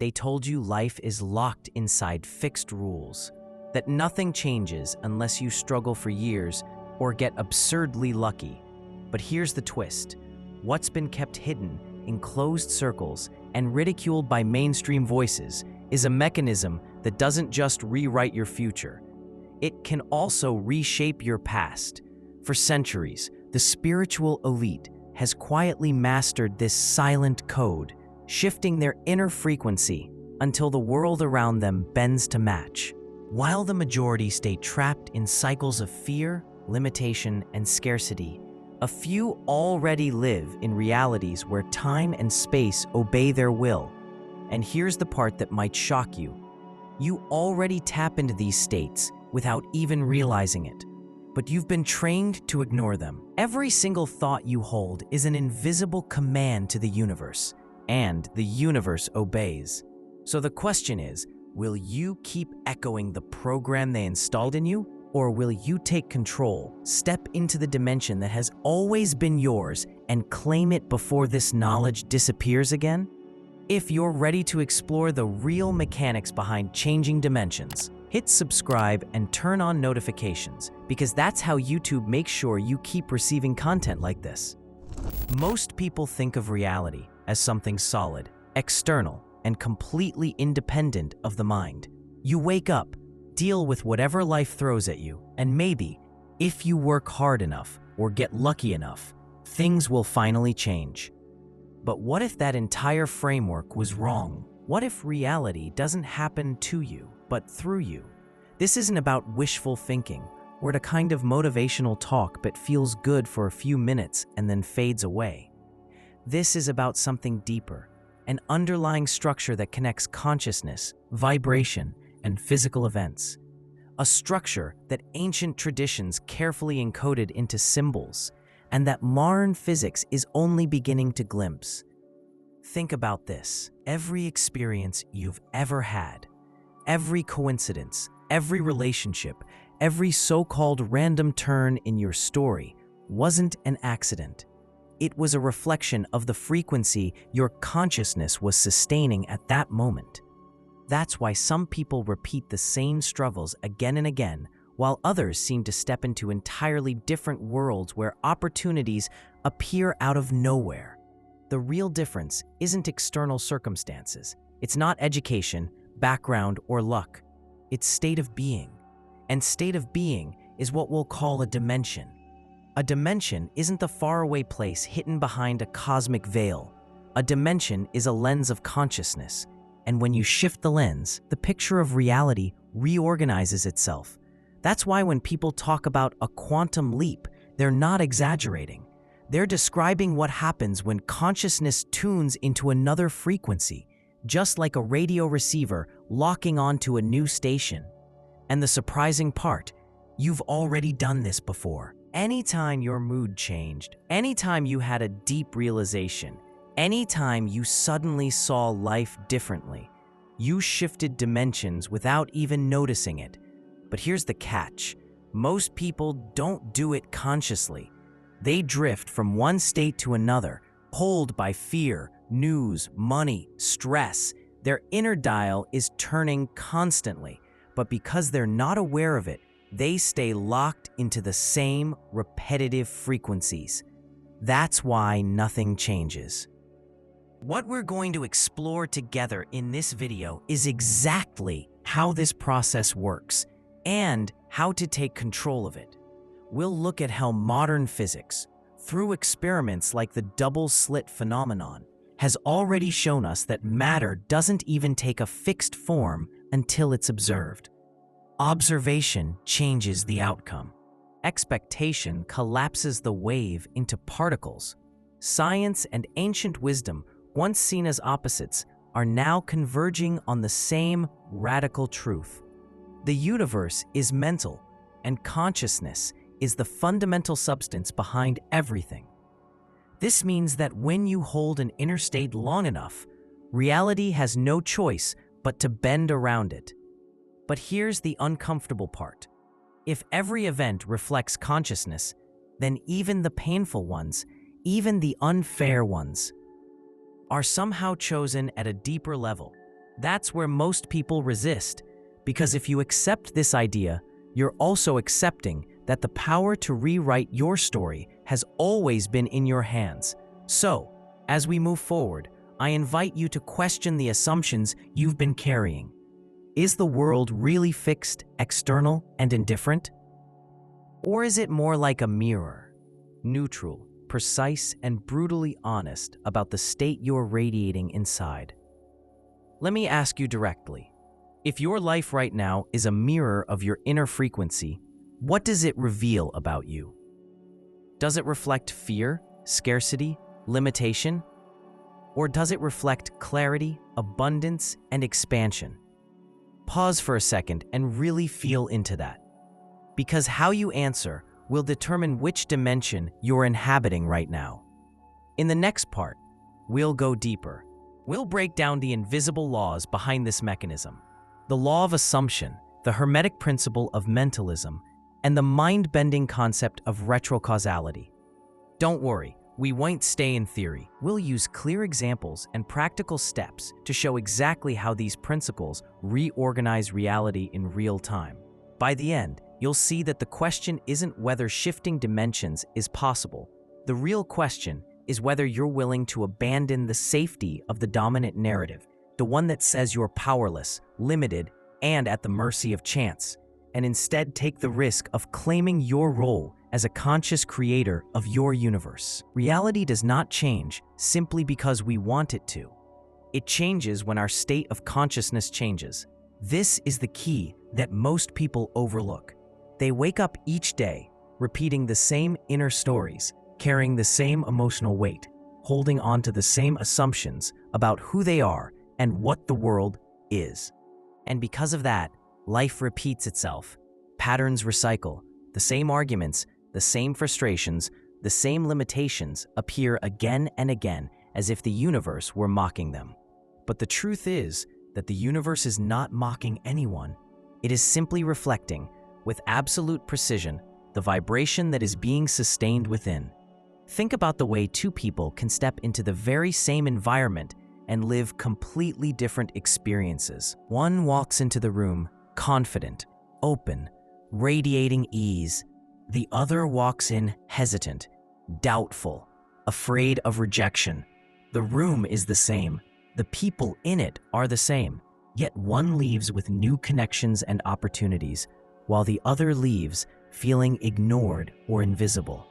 They told you life is locked inside fixed rules, that nothing changes unless you struggle for years or get absurdly lucky. But here's the twist. What's been kept hidden in closed circles and ridiculed by mainstream voices is a mechanism that doesn't just rewrite your future. It can also reshape your past. For centuries, the spiritual elite has quietly mastered this silent code, shifting their inner frequency until the world around them bends to match. While the majority stay trapped in cycles of fear, limitation, and scarcity, a few already live in realities where time and space obey their will. And here's the part that might shock you. You already tap into these states without even realizing it, but you've been trained to ignore them. Every single thought you hold is an invisible command to the universe, and the universe obeys. So the question is, will you keep echoing the program they installed in you? Or will you take control, step into the dimension that has always been yours, and claim it before this knowledge disappears again? If you're ready to explore the real mechanics behind changing dimensions, hit subscribe and turn on notifications, because that's how YouTube makes sure you keep receiving content like this. Most people think of reality as something solid, external, and completely independent of the mind. You wake up, deal with whatever life throws at you, and maybe, if you work hard enough or get lucky enough, things will finally change. But what if that entire framework was wrong? What if reality doesn't happen to you, but through you? This isn't about wishful thinking, or the kind of motivational talk that feels good for a few minutes and then fades away. This is about something deeper, an underlying structure that connects consciousness, vibration, and physical events. A structure that ancient traditions carefully encoded into symbols, and that modern physics is only beginning to glimpse. Think about this. Every experience you've ever had, every coincidence, every relationship, every so-called random turn in your story wasn't an accident. It was a reflection of the frequency your consciousness was sustaining at that moment. That's why some people repeat the same struggles again and again, while others seem to step into entirely different worlds where opportunities appear out of nowhere. The real difference isn't external circumstances. It's not education, background, or luck. It's state of being. And state of being is what we'll call a dimension. A dimension isn't the faraway place hidden behind a cosmic veil. A dimension is a lens of consciousness. And when you shift the lens, the picture of reality reorganizes itself. That's why when people talk about a quantum leap, they're not exaggerating. They're describing what happens when consciousness tunes into another frequency, just like a radio receiver locking onto a new station. And the surprising part, you've already done this before. Anytime your mood changed, anytime you had a deep realization, anytime you suddenly saw life differently, you shifted dimensions without even noticing it. But here's the catch. Most people don't do it consciously. They drift from one state to another, pulled by fear, news, money, stress. Their inner dial is turning constantly, but because they're not aware of it, they stay locked into the same repetitive frequencies. That's why nothing changes. What we're going to explore together in this video is exactly how this process works and how to take control of it. We'll look at how modern physics, through experiments like the double-slit phenomenon, has already shown us that matter doesn't even take a fixed form until it's observed. Observation changes the outcome. Expectation collapses the wave into particles. Science and ancient wisdom, once seen as opposites, are now converging on the same radical truth. The universe is mental, and consciousness is the fundamental substance behind everything. This means that when you hold an inner state long enough, reality has no choice but to bend around it. But here's the uncomfortable part. If every event reflects consciousness, then even the painful ones, even the unfair ones, are somehow chosen at a deeper level. That's where most people resist, because if you accept this idea, you're also accepting that the power to rewrite your story has always been in your hands. So, as we move forward, I invite you to question the assumptions you've been carrying. Is the world really fixed, external, and indifferent? Or is it more like a mirror, neutral, precise, and brutally honest about the state you're radiating inside? Let me ask you directly. If your life right now is a mirror of your inner frequency, what does it reveal about you? Does it reflect fear, scarcity, limitation? Or does it reflect clarity, abundance, and expansion? Pause for a second and really feel into that. Because how you answer will determine which dimension you're inhabiting right now. In the next part, we'll go deeper. We'll break down the invisible laws behind this mechanism, the law of assumption, the hermetic principle of mentalism, and the mind-bending concept of retrocausality. Don't worry, we won't stay in theory. We'll use clear examples and practical steps to show exactly how these principles reorganize reality in real time. By the end, you'll see that the question isn't whether shifting dimensions is possible. The real question is whether you're willing to abandon the safety of the dominant narrative, the one that says you're powerless, limited, and at the mercy of chance, and instead take the risk of claiming your role as a conscious creator of your universe. Reality does not change simply because we want it to. It changes when our state of consciousness changes. This is the key that most people overlook. They wake up each day, repeating the same inner stories, carrying the same emotional weight, holding on to the same assumptions about who they are and what the world is. And because of that, life repeats itself. Patterns recycle. The same arguments, the same frustrations, the same limitations appear again and again as if the universe were mocking them. But the truth is that the universe is not mocking anyone. It is simply reflecting, with absolute precision, the vibration that is being sustained within. Think about the way two people can step into the very same environment and live completely different experiences. One walks into the room confident, open, radiating ease. The other walks in hesitant, doubtful, afraid of rejection. The room is the same. The people in it are the same. Yet one leaves with new connections and opportunities, while the other leaves feeling ignored or invisible.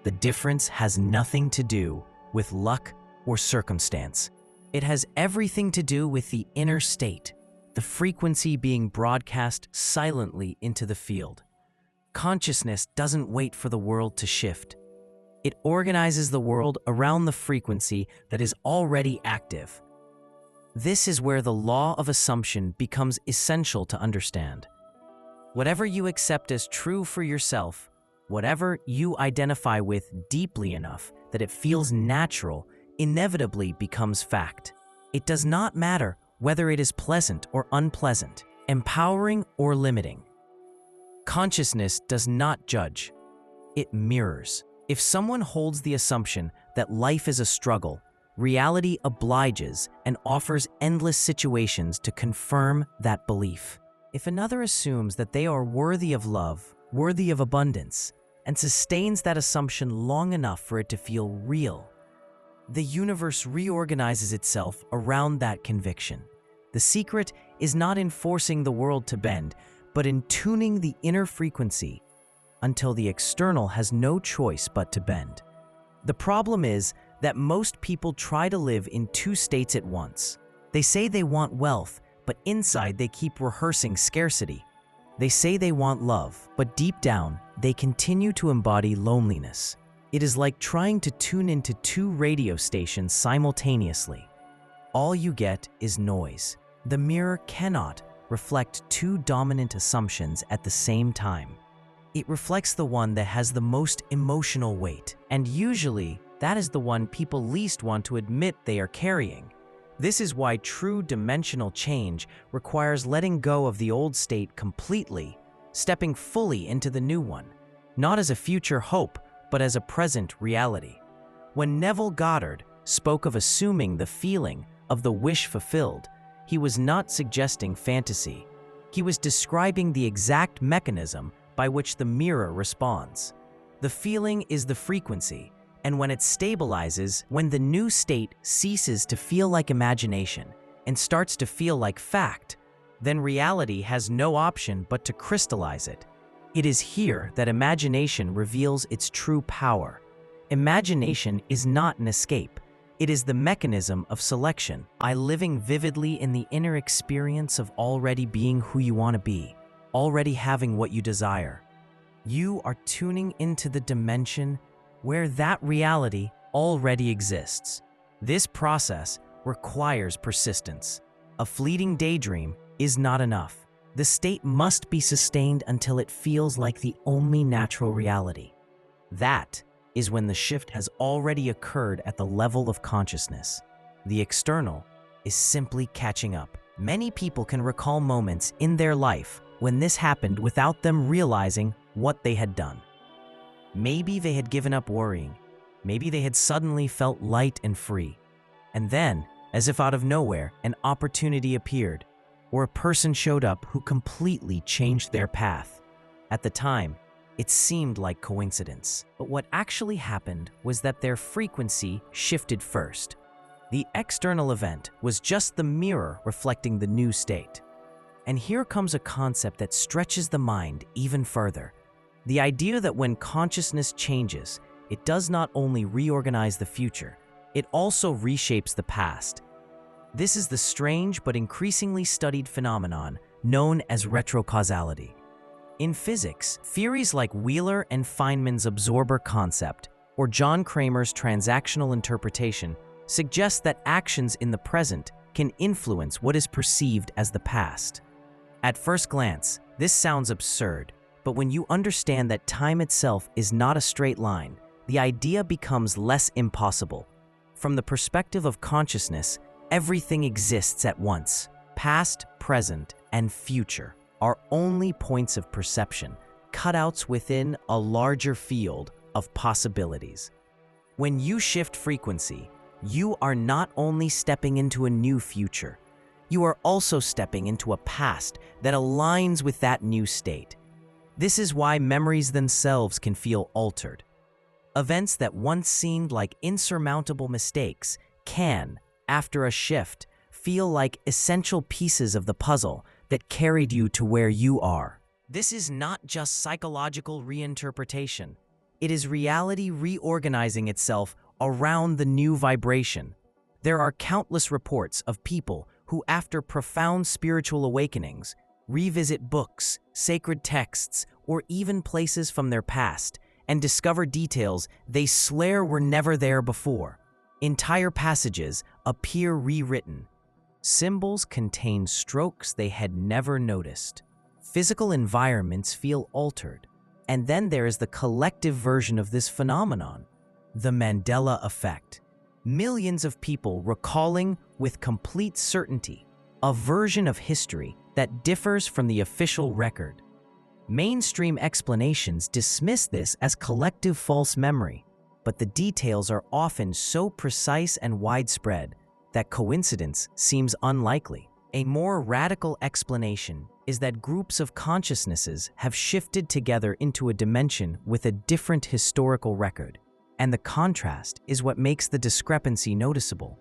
The difference has nothing to do with luck or circumstance. It has everything to do with the inner state, the frequency being broadcast silently into the field. Consciousness doesn't wait for the world to shift. It organizes the world around the frequency that is already active. This is where the law of assumption becomes essential to understand. Whatever you accept as true for yourself, whatever you identify with deeply enough that it feels natural, inevitably becomes fact. It does not matter whether it is pleasant or unpleasant, empowering or limiting. Consciousness does not judge. It mirrors. If someone holds the assumption that life is a struggle, reality obliges and offers endless situations to confirm that belief. If another assumes that they are worthy of love, worthy of abundance, and sustains that assumption long enough for it to feel real, the universe reorganizes itself around that conviction. The secret is not in forcing the world to bend, but in tuning the inner frequency until the external has no choice but to bend. The problem is that most people try to live in two states at once. They say they want wealth, but inside they keep rehearsing scarcity. They say they want love, but deep down, they continue to embody loneliness. It is like trying to tune into two radio stations simultaneously. All you get is noise. The mirror cannot reflect two dominant assumptions at the same time. It reflects the one that has the most emotional weight, and usually that is the one people least want to admit they are carrying. This is why true dimensional change requires letting go of the old state completely, stepping fully into the new one, not as a future hope, but as a present reality. When Neville Goddard spoke of assuming the feeling of the wish fulfilled, He was not suggesting fantasy. He was describing the exact mechanism by which the mirror responds. The feeling is the frequency, and when it stabilizes, when the new state ceases to feel like imagination and starts to feel like fact, then reality has no option but to crystallize it. It is here that imagination reveals its true power. Imagination is not an escape. It is the mechanism of selection, by living vividly in the inner experience of already being who you want to be, already having what you desire. You are tuning into the dimension where that reality already exists. This process requires persistence. A fleeting daydream is not enough. The state must be sustained until it feels like the only natural reality. That is when the shift has already occurred at the level of consciousness. The external is simply catching up. Many people can recall moments in their life when this happened without them realizing what they had done. Maybe they had given up worrying. Maybe they had suddenly felt light and free. And then, as if out of nowhere, an opportunity appeared, or a person showed up who completely changed their path. At the time, it seemed like coincidence. But what actually happened was that their frequency shifted first. The external event was just the mirror reflecting the new state. And here comes a concept that stretches the mind even further. The idea that when consciousness changes, it does not only reorganize the future, it also reshapes the past. This is the strange but increasingly studied phenomenon known as retrocausality. In physics, theories like Wheeler and Feynman's absorber concept or John Cramer's transactional interpretation suggest that actions in the present can influence what is perceived as the past. At first glance, this sounds absurd, but when you understand that time itself is not a straight line, the idea becomes less impossible. From the perspective of consciousness, everything exists at once. Past, present, and future are only points of perception, cutouts within a larger field of possibilities. When you shift frequency, you are not only stepping into a new future, you are also stepping into a past that aligns with that new state. This is why memories themselves can feel altered. Events that once seemed like insurmountable mistakes can, after a shift, feel like essential pieces of the puzzle that carried you to where you are. This is not just psychological reinterpretation. It is reality reorganizing itself around the new vibration. There are countless reports of people who, after profound spiritual awakenings, revisit books, sacred texts, or even places from their past and discover details they swear were never there before. Entire passages appear rewritten. Symbols contain strokes they had never noticed. Physical environments feel altered. And then there is the collective version of this phenomenon, the Mandela effect. Millions of people recalling with complete certainty a version of history that differs from the official record. Mainstream explanations dismiss this as collective false memory, but the details are often so precise and widespread that coincidence seems unlikely. A more radical explanation is that groups of consciousnesses have shifted together into a dimension with a different historical record, and the contrast is what makes the discrepancy noticeable.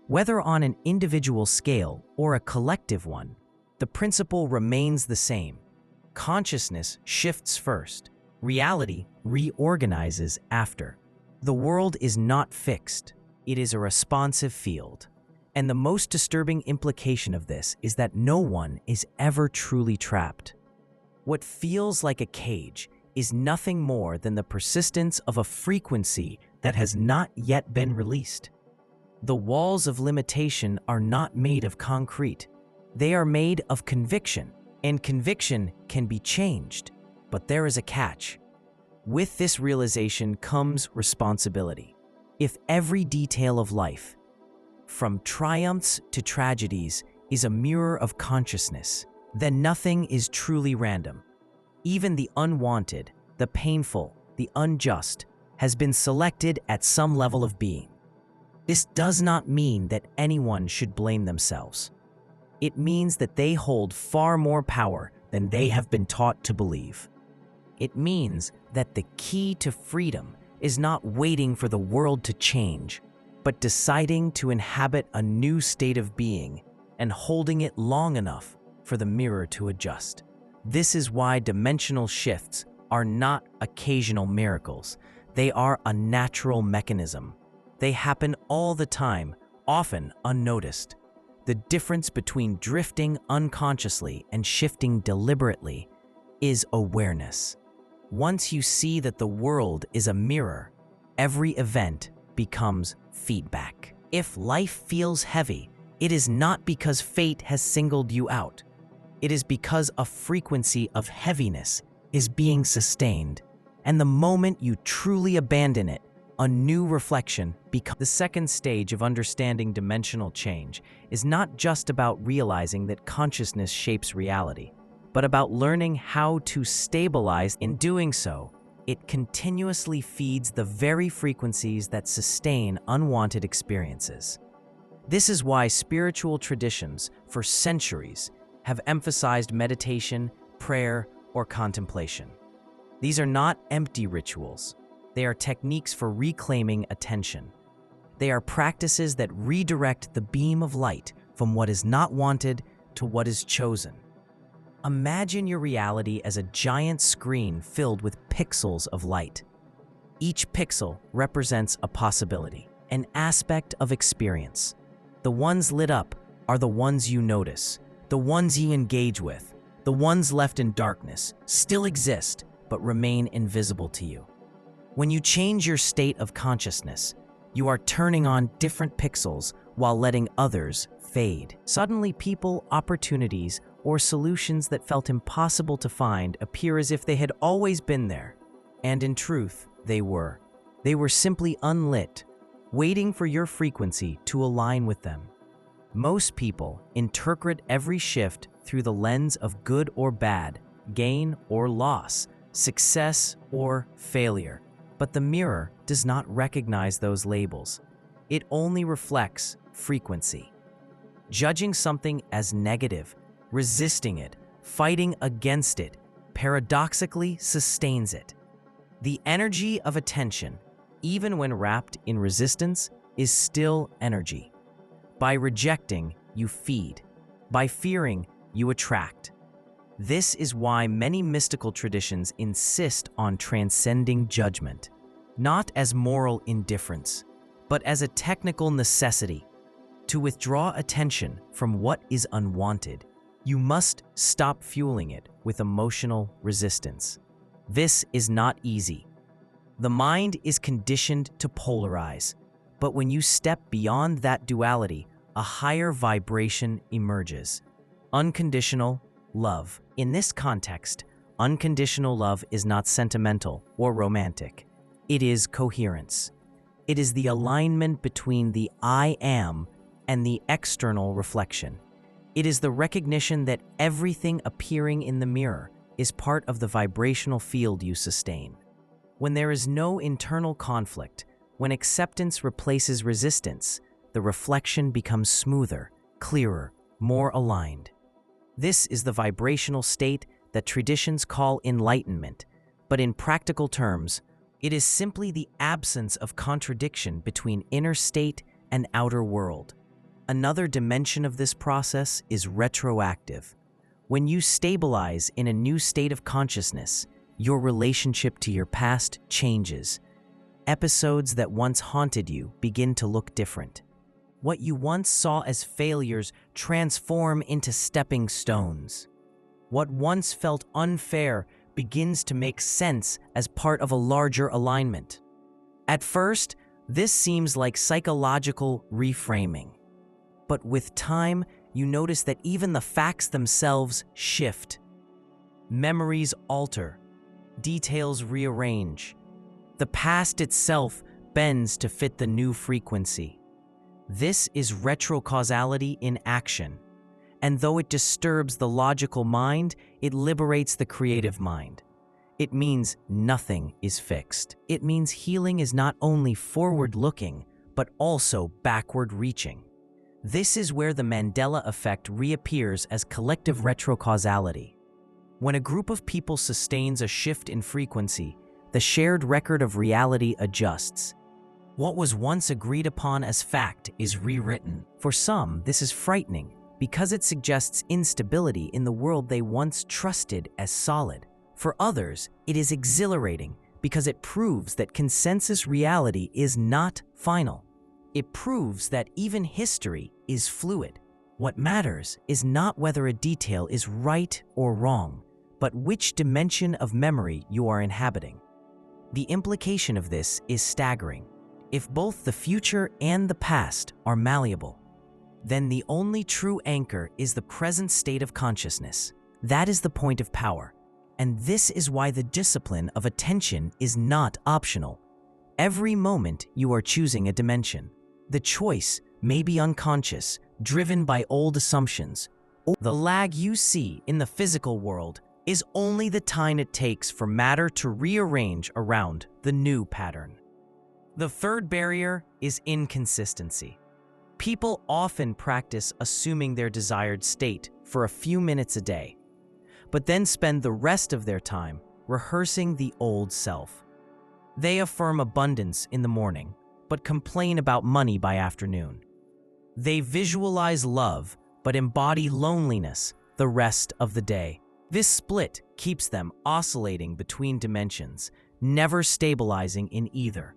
Whether on an individual scale or a collective one, the principle remains the same. Consciousness shifts first. Reality reorganizes after. The world is not fixed. It is a responsive field. And the most disturbing implication of this is that no one is ever truly trapped. What feels like a cage is nothing more than the persistence of a frequency that has not yet been released. The walls of limitation are not made of concrete. They are made of conviction, and conviction can be changed. But there is a catch. With this realization comes responsibility. If every detail of life, from triumphs to tragedies, is a mirror of consciousness, then nothing is truly random. Even the unwanted, the painful, the unjust has been selected at some level of being. This does not mean that anyone should blame themselves. It means that they hold far more power than they have been taught to believe. It means that the key to freedom is not waiting for the world to change, but deciding to inhabit a new state of being and holding it long enough for the mirror to adjust. This is why dimensional shifts are not occasional miracles. They are a natural mechanism. They happen all the time, often unnoticed. The difference between drifting unconsciously and shifting deliberately is awareness. Once you see that the world is a mirror, every event becomes feedback. If life feels heavy, it is not because fate has singled you out. It is because a frequency of heaviness is being sustained, and the moment you truly abandon it, a new reflection becomes. The second stage of understanding dimensional change is not just about realizing that consciousness shapes reality, but about learning how to stabilize. In doing so, it continuously feeds the very frequencies that sustain unwanted experiences. This is why spiritual traditions for centuries have emphasized meditation, prayer, or contemplation. These are not empty rituals. They are techniques for reclaiming attention. They are practices that redirect the beam of light from what is not wanted to what is chosen. Imagine your reality as a giant screen filled with pixels of light. Each pixel represents a possibility, an aspect of experience. The ones lit up are the ones you notice, the ones you engage with. The ones left in darkness still exist, but remain invisible to you. When you change your state of consciousness, you are turning on different pixels while letting others fade. Suddenly, people, opportunities, or solutions that felt impossible to find appear as if they had always been there. And in truth, they were. They were simply unlit, waiting for your frequency to align with them. Most people interpret every shift through the lens of good or bad, gain or loss, success or failure. But the mirror does not recognize those labels. It only reflects frequency. Judging something as negative, resisting it, fighting against it, paradoxically sustains it. The energy of attention, even when wrapped in resistance, is still energy. By rejecting, you feed. By fearing, you attract. This is why many mystical traditions insist on transcending judgment, not as moral indifference, but as a technical necessity. To withdraw attention from what is unwanted, you must stop fueling it with emotional resistance. This is not easy. The mind is conditioned to polarize, but when you step beyond that duality, a higher vibration emerges. Unconditional love. In this context, unconditional love is not sentimental or romantic. It is coherence. It is the alignment between the I am and the external reflection. It is the recognition that everything appearing in the mirror is part of the vibrational field you sustain. When there is no internal conflict, when acceptance replaces resistance, the reflection becomes smoother, clearer, more aligned. This is the vibrational state that traditions call enlightenment, but in practical terms, it is simply the absence of contradiction between inner state and outer world. Another dimension of this process is retroactive. When you stabilize in a new state of consciousness, your relationship to your past changes. Episodes that once haunted you begin to look different. What you once saw as failures transform into stepping stones. What once felt unfair begins to make sense as part of a larger alignment. At first, this seems like psychological reframing. But with time, you notice that even the facts themselves shift. Memories alter, details rearrange. The past itself bends to fit the new frequency. This is retrocausality in action, and though it disturbs the logical mind, it liberates the creative mind. It means nothing is fixed. It means healing is not only forward-looking, but also backward-reaching. This is where the Mandela effect reappears as collective retrocausality. When a group of people sustains a shift in frequency, the shared record of reality adjusts. What was once agreed upon as fact is rewritten. For some, this is frightening because it suggests instability in the world they once trusted as solid. For others, it is exhilarating because it proves that consensus reality is not final. It proves that even history is fluid. What matters is not whether a detail is right or wrong, but which dimension of memory you are inhabiting. The implication of this is staggering. If both the future and the past are malleable, then the only true anchor is the present state of consciousness. That is the point of power. And this is why the discipline of attention is not optional. Every moment you are choosing a dimension. The choice may be unconscious, driven by old assumptions. The lag you see in the physical world is only the time it takes for matter to rearrange around the new pattern. The third barrier is inconsistency. People often practice assuming their desired state for a few minutes a day, but then spend the rest of their time rehearsing the old self. They affirm abundance in the morning, but complain about money by afternoon. They visualize love, but embody loneliness the rest of the day. This split keeps them oscillating between dimensions, never stabilizing in either.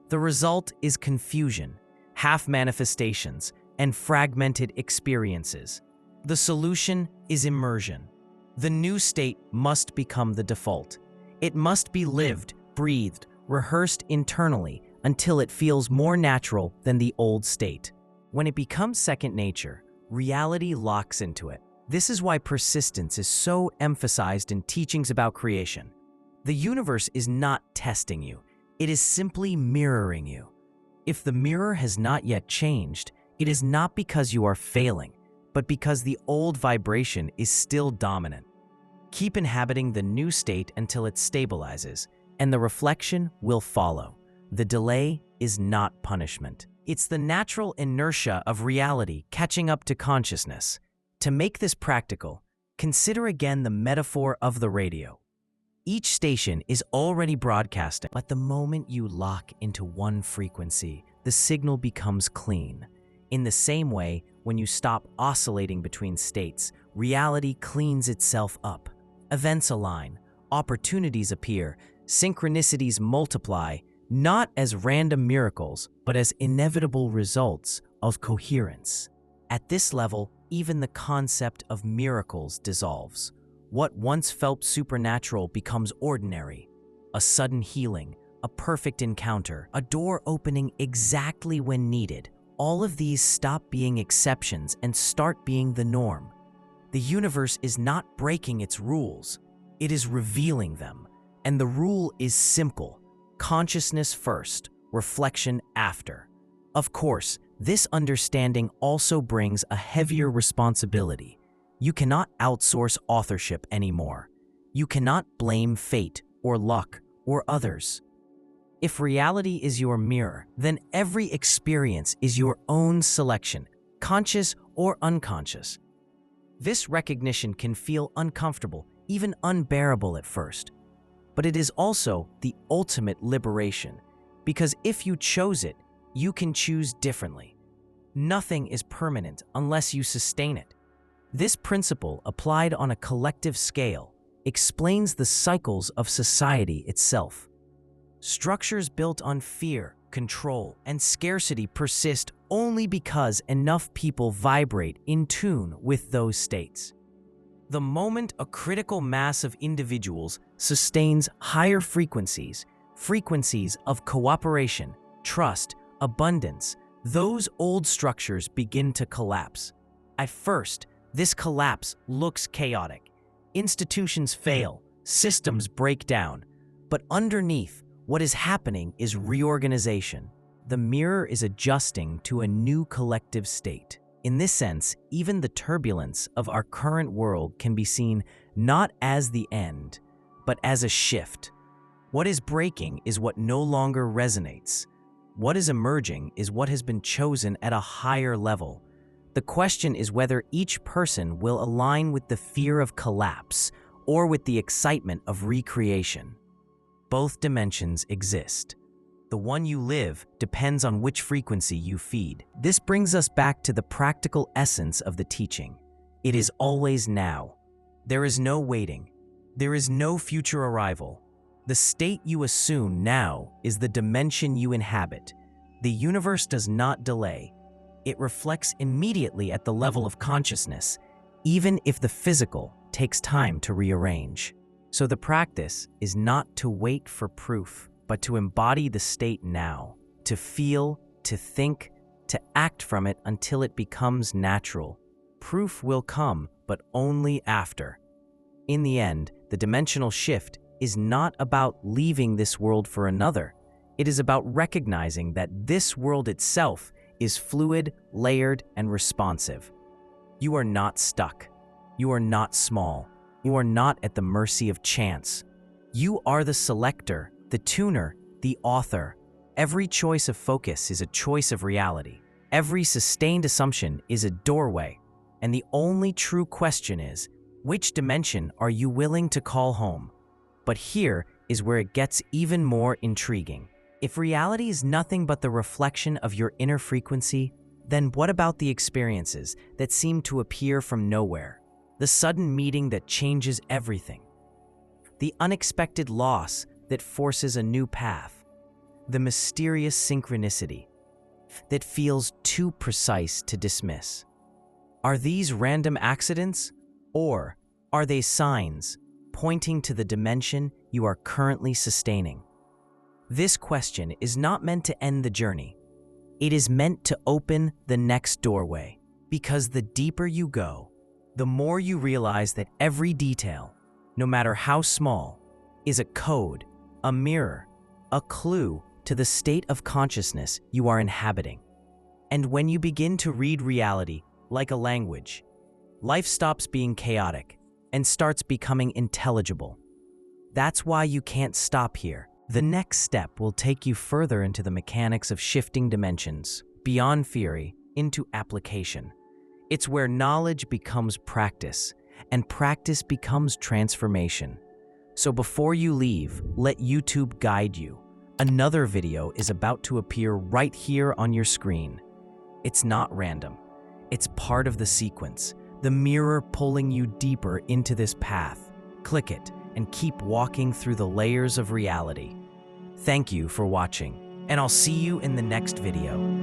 The result is confusion, half manifestations, and fragmented experiences. The solution is immersion. The new state must become the default. It must be lived, breathed, rehearsed internally until it feels more natural than the old state. When it becomes second nature, reality locks into it. This is why persistence is so emphasized in teachings about creation. The universe is not testing you. It is simply mirroring you. If the mirror has not yet changed, it is not because you are failing, but because the old vibration is still dominant. Keep inhabiting the new state until it stabilizes, and the reflection will follow. The delay is not punishment. It's the natural inertia of reality catching up to consciousness. To make this practical, consider again the metaphor of the radio. Each station is already broadcasting, but the moment you lock into one frequency, the signal becomes clean. In the same way, when you stop oscillating between states, reality cleans itself up. Events align, opportunities appear, synchronicities multiply, not as random miracles, but as inevitable results of coherence. At this level, even the concept of miracles dissolves. What once felt supernatural becomes ordinary. A sudden healing, a perfect encounter, a door opening exactly when needed. All of these stop being exceptions and start being the norm. The universe is not breaking its rules. It is revealing them. And the rule is simple. Consciousness first, reflection after. Of course, this understanding also brings a heavier responsibility. You cannot outsource authorship anymore. You cannot blame fate or luck or others. If reality is your mirror, then every experience is your own selection, conscious or unconscious. This recognition can feel uncomfortable, even unbearable at first. But it is also the ultimate liberation, because if you chose it, you can choose differently. Nothing is permanent unless you sustain it. This principle, applied on a collective scale, explains the cycles of society itself. Structures built on fear, control, and scarcity persist only because enough people vibrate in tune with those states. The moment a critical mass of individuals sustains higher frequencies, frequencies of cooperation, trust, abundance, those old structures begin to collapse. At first, this collapse looks chaotic. Institutions fail, systems break down, but underneath, what is happening is reorganization. The mirror is adjusting to a new collective state. In this sense, even the turbulence of our current world can be seen not as the end, but as a shift. What is breaking is what no longer resonates. What is emerging is what has been chosen at a higher level. The question is whether each person will align with the fear of collapse or with the excitement of recreation. Both dimensions exist. The one you live depends on which frequency you feed. This brings us back to the practical essence of the teaching. It is always now. There is no waiting. There is no future arrival. The state you assume now is the dimension you inhabit. The universe does not delay. It reflects immediately at the level of consciousness, even if the physical takes time to rearrange. So the practice is not to wait for proof, but to embody the state now, to feel, to think, to act from it until it becomes natural. Proof will come, but only after. In the end, the dimensional shift is not about leaving this world for another. It is about recognizing that this world itself is fluid, layered, and responsive. You are not stuck. You are not small. You are not at the mercy of chance. You are the selector, the tuner, the author. Every choice of focus is a choice of reality. Every sustained assumption is a doorway. And the only true question is, which dimension are you willing to call home? But here is where it gets even more intriguing. If reality is nothing but the reflection of your inner frequency, then what about the experiences that seem to appear from nowhere? The sudden meeting that changes everything. The unexpected loss that forces a new path. The mysterious synchronicity that feels too precise to dismiss. Are these random accidents, or are they signs pointing to the dimension you are currently sustaining? This question is not meant to end the journey. It is meant to open the next doorway, because the deeper you go, the more you realize that every detail, no matter how small, is a code, a mirror, a clue to the state of consciousness you are inhabiting. And when you begin to read reality like a language, life stops being chaotic and starts becoming intelligible. That's why you can't stop here. The next step will take you further into the mechanics of shifting dimensions, beyond theory into application. It's where knowledge becomes practice, and practice becomes transformation. So before you leave, let YouTube guide you. Another video is about to appear right here on your screen. It's not random. It's part of the sequence, the mirror pulling you deeper into this path. Click it and keep walking through the layers of reality. Thank you for watching, and I'll see you in the next video.